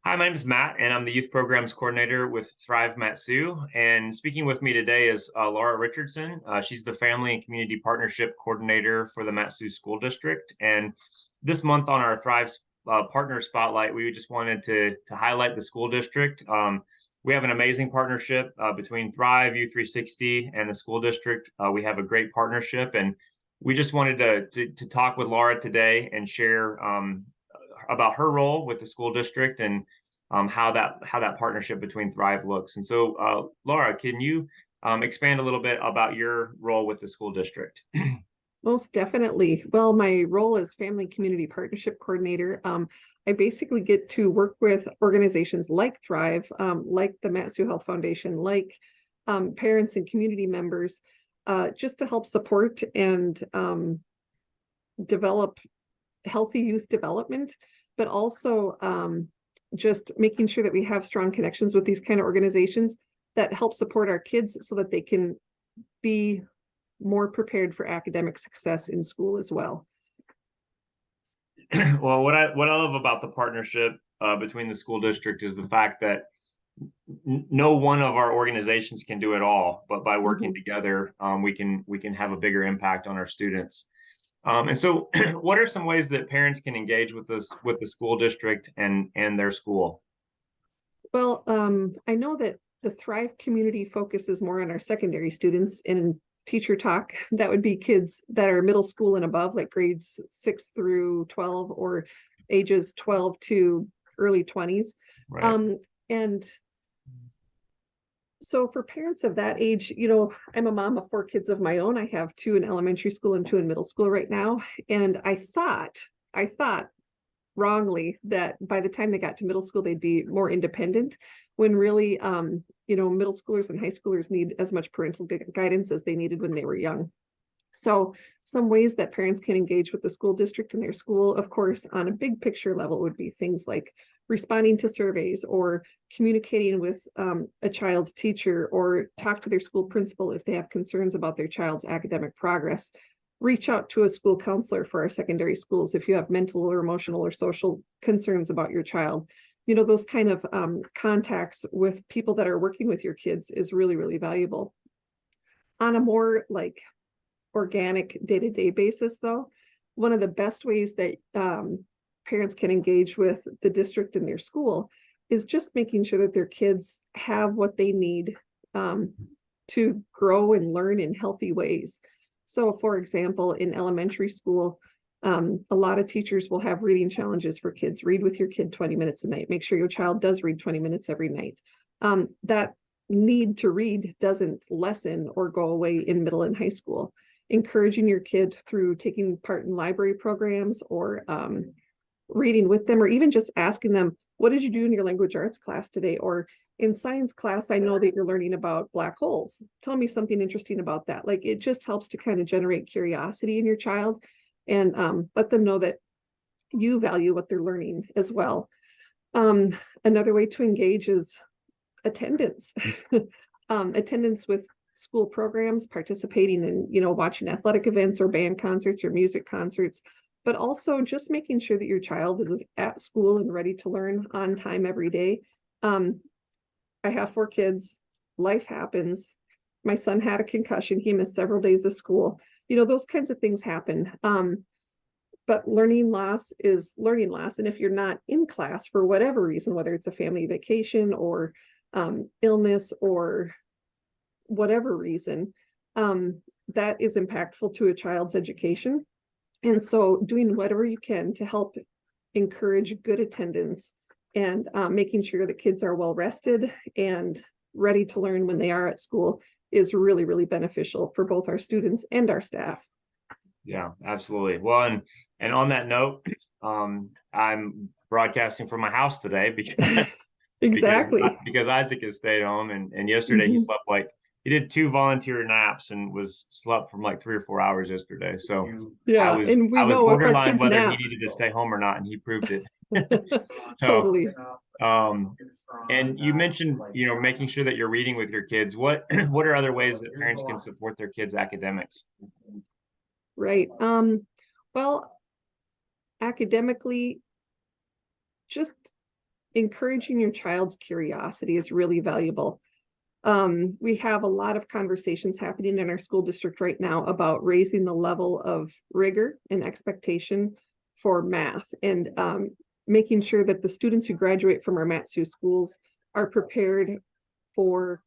Hi, my name is Matt, and I'm the Youth Programs Coordinator with Thrive Matsu. And speaking with me today is Laura Richardson. She's the Family and Community Partnership Coordinator for the Matsu School District. And this month on our Thrive Partner Spotlight, we just wanted to highlight the school district. We have an amazing partnership between Thrive, U360, and the school district. We have a great partnership, and we just wanted to talk with Laura today and share about her role with the school district and how that partnership between Thrive looks. And so, Laura, can you expand a little bit about your role with the school district? Most definitely. Well, my role as Family Community Partnership Coordinator, I basically get to work with organizations like Thrive, like the Matsu Health Foundation, like parents and community members, just to help support and develop healthy youth development, but also just making sure that we have strong connections with these kind of organizations that help support our kids so that they can be more prepared for academic success in school as well. Well, what I love about the partnership between the school district is the fact that no one of our organizations can do it all, but by working together, we can have a bigger impact on our students. And so, what are some ways that parents can engage with the school district and their school? Well, I know that the Thrive community focuses more on our secondary students in teacher talk. That would be kids that are middle school and above, like grades 6 through 12 or ages 12 to early 20s. Right. And so for parents of that age, I'm a mom of 4 kids of my own. I have 2 in elementary school and 2 in middle school right now. And I thought wrongly that by the time they got to middle school, they'd be more independent, when really, middle schoolers and high schoolers need as much parental guidance as they needed when they were young. So some ways that parents can engage with the school district and their school, of course, on a big picture level would be things like responding to surveys or communicating with a child's teacher, or talk to their school principal if they have concerns about their child's academic progress. Reach out to a school counselor for our secondary schools if you have mental or emotional or social concerns about your child. Those kind of contacts with people that are working with your kids is really, really valuable. On a more organic day-to-day basis, though, one of the best ways that parents can engage with the district and their school is just making sure that their kids have what they need to grow and learn in healthy ways. So, for example, in elementary school, a lot of teachers will have reading challenges for kids. Read with your kid 20 minutes a night. Make sure your child does read 20 minutes every night. That need to read doesn't lessen or go away in middle and high school. Encouraging your kid through taking part in library programs, or reading with them, or even just asking them, what did you do in your language arts class today? Or in science class, I know that you're learning about black holes. Tell me something interesting about that. It just helps to kind of generate curiosity in your child, and let them know that you value what they're learning as well. Another way to engage is attendance. Attendance with school programs, participating in, watching athletic events or band concerts or music concerts, but also just making sure that your child is at school and ready to learn on time every day. I have 4 kids. Life happens. My son had a concussion. He missed several days of school. Those kinds of things happen. But learning loss is learning loss. And if you're not in class for whatever reason, whether it's a family vacation or illness or whatever reason, that is impactful to a child's education. And so doing whatever you can to help encourage good attendance and making sure that kids are well rested and ready to learn when they are at school is really, really beneficial for both our students and our staff. Yeah, absolutely. Well, and on that note, I'm broadcasting from my house today because Exactly. because Isaac has stayed home, and yesterday he slept he did 2 volunteer naps and was slept from 3 or 4 hours yesterday. So I Yeah. was And we I was know if our borderline kids whether he nap. needed to stay home or not, and he proved it. So, Totally. um, and you mentioned, making sure that you're reading with your kids. What what are other ways that parents can support their kids' academics? Right. Well, academically, just encouraging your child's curiosity is really valuable. We have a lot of conversations happening in our school district right now about raising the level of rigor and expectation for math, and making sure that the students who graduate from our MATSU schools are prepared for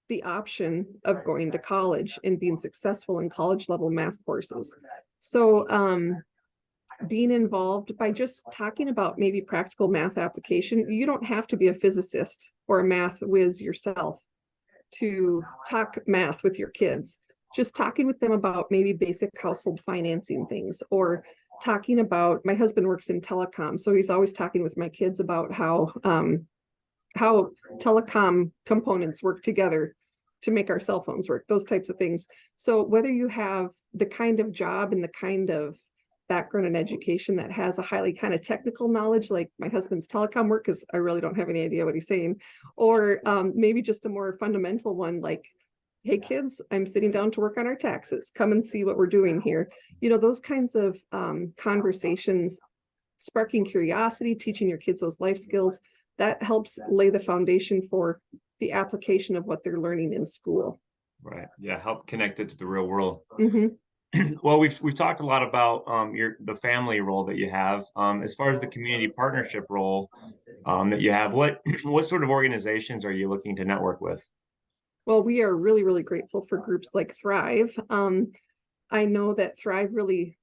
the option of going to college and being successful in college level math courses. So being involved by just talking about maybe practical math application, you don't have to be a physicist or a math whiz yourself to talk math with your kids. Just talking with them about maybe basic household financing things, or talking about, my husband works in telecom, so he's always talking with my kids about how telecom components work together to make our cell phones work, those types of things. So whether you have the kind of job and the kind of background in education that has a highly kind of technical knowledge, like my husband's telecom work, because I really don't have any idea what he's saying, or maybe just a more fundamental one, like, hey kids, I'm sitting down to work on our taxes, come and see what we're doing here. Those kinds of conversations, sparking curiosity, teaching your kids those life skills, that helps lay the foundation for the application of what they're learning in school. Right. Yeah. Help connect it to the real world. Mm-hmm. Well, we've talked a lot about the family role that you have. As far as the community partnership role that you have, what sort of organizations are you looking to network with? Well, we are really, really grateful for groups like Thrive. I know that Thrive really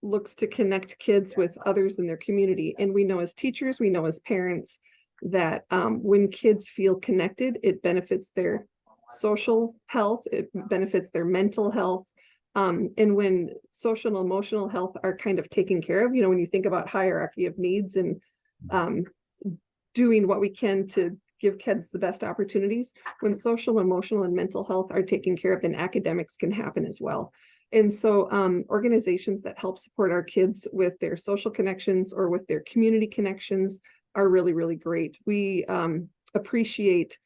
looks to connect kids with others in their community. And we know as teachers, we know as parents that when kids feel connected, it benefits their social health, it benefits their mental health. And when social and emotional health are kind of taken care of, when you think about hierarchy of needs and doing what we can to give kids the best opportunities, when social, emotional, and mental health are taken care of, then academics can happen as well. And so organizations that help support our kids with their social connections or with their community connections are really, really great. We appreciate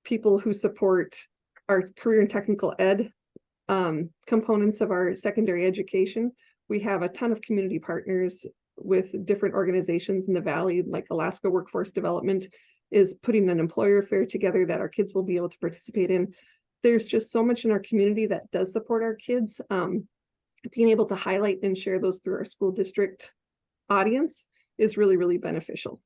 people who support our career and technical ed components of our secondary education. We have a ton of community partners with different organizations in the Valley, like Alaska Workforce Development is putting an employer fair together that our kids will be able to participate in. There's just so much in our community that does support our kids. Being able to highlight and share those through our school district audience is really, really beneficial.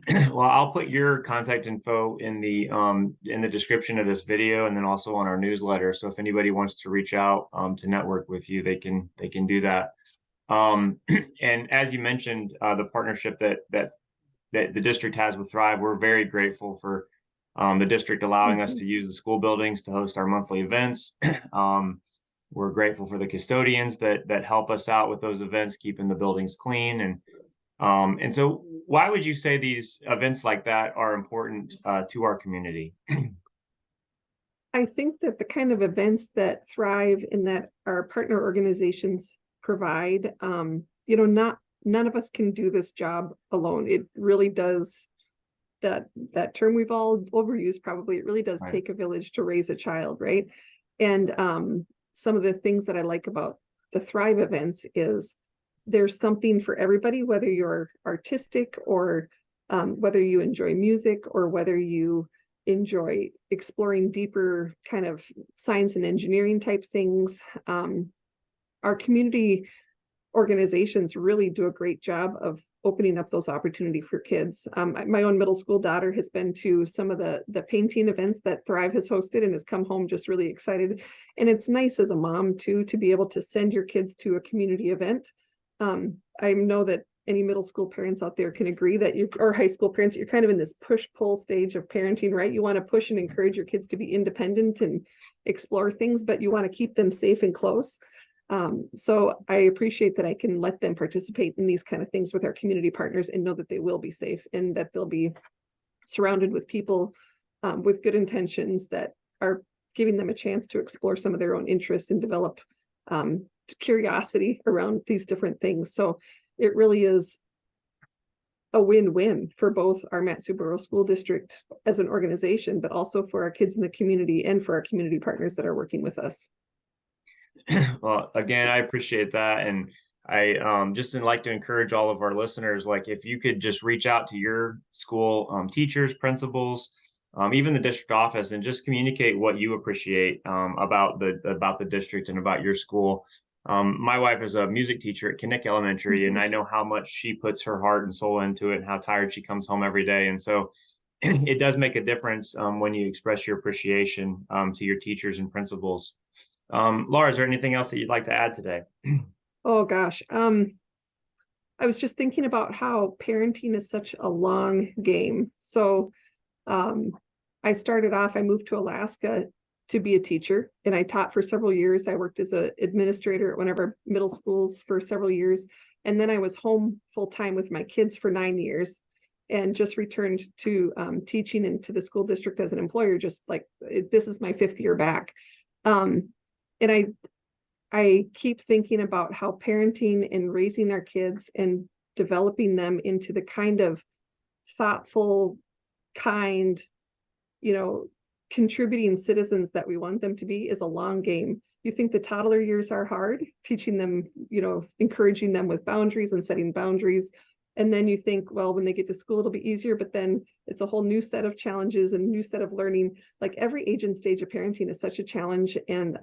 Well, I'll put your contact info in the description of this video, and then also on our newsletter. So if anybody wants to reach out to network with you, they can do that. And as you mentioned, the partnership that the district has with Thrive, we're very grateful for the district allowing us to use the school buildings to host our monthly events. We're grateful for the custodians that help us out with those events, keeping the buildings clean. And so why would you say these events like that are important to our community? I think that the kind of events that Thrive and that our partner organizations provide, none of us can do this job alone. It really does, that term we've all overused probably, it really does Right. take a village to raise a child, right? And some of the things that I like about the Thrive events is there's something for everybody, whether you're artistic or whether you enjoy music or whether you enjoy exploring deeper kind of science and engineering type things. Our community organizations really do a great job of opening up those opportunities for kids. My own middle school daughter has been to some of the painting events that Thrive has hosted and has come home just really excited. And it's nice as a mom too, to be able to send your kids to a community event. I know that any middle school parents out there can agree that or high school parents, you're kind of in this push-pull stage of parenting, right? You want to push and encourage your kids to be independent and explore things, but you want to keep them safe and close. So I appreciate that I can let them participate in these kind of things with our community partners and know that they will be safe and that they'll be surrounded with people with good intentions that are giving them a chance to explore some of their own interests and develop curiosity around these different things. So it really is a win-win for both our Mat-Su Borough School District as an organization, but also for our kids in the community and for our community partners that are working with us. Well, again, I appreciate that. And I just would like to encourage all of our listeners, like if you could just reach out to your school teachers, principals, even the district office, and just communicate what you appreciate about the district and about your school. My wife is a music teacher at Kinnick Elementary, and Mhm. I know how much she puts her heart and soul into it, and how tired she comes home every day. And so, it does make a difference when you express your appreciation to your teachers and principals. Laura, is there anything else that you'd like to add today? Oh gosh. I was just thinking about how parenting is such a long game. So um, I moved to Alaska to be a teacher, and I taught for several years. I worked as an administrator at one of our middle schools for several years. And then I was home full time with my kids for 9 years and just returned to teaching into the school district as an employer, just like this is my 5th year back. And I keep thinking about how parenting and raising our kids and developing them into the kind of thoughtful, kind, you know, contributing citizens that we want them to be is a long game. You think the toddler years are hard, teaching them, encouraging them with boundaries and setting boundaries. And then you think, well, when they get to school, it'll be easier, but then it's a whole new set of challenges and new set of learning. Like every age and stage of parenting is such a challenge. And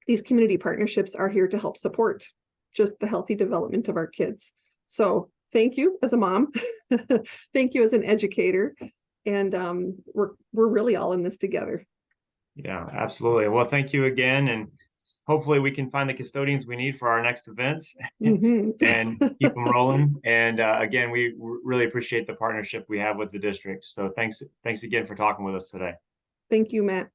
these community partnerships are here to help support just the healthy development of our kids. So thank you as a mom. Thank you as an educator. And we're really all in this together. Yeah, absolutely. Well, thank you again, and hopefully we can find the custodians we need for our next events Mhm. and keep them rolling. And again, we really appreciate the partnership we have with the district. So thanks again for talking with us today. Thank you, Matt.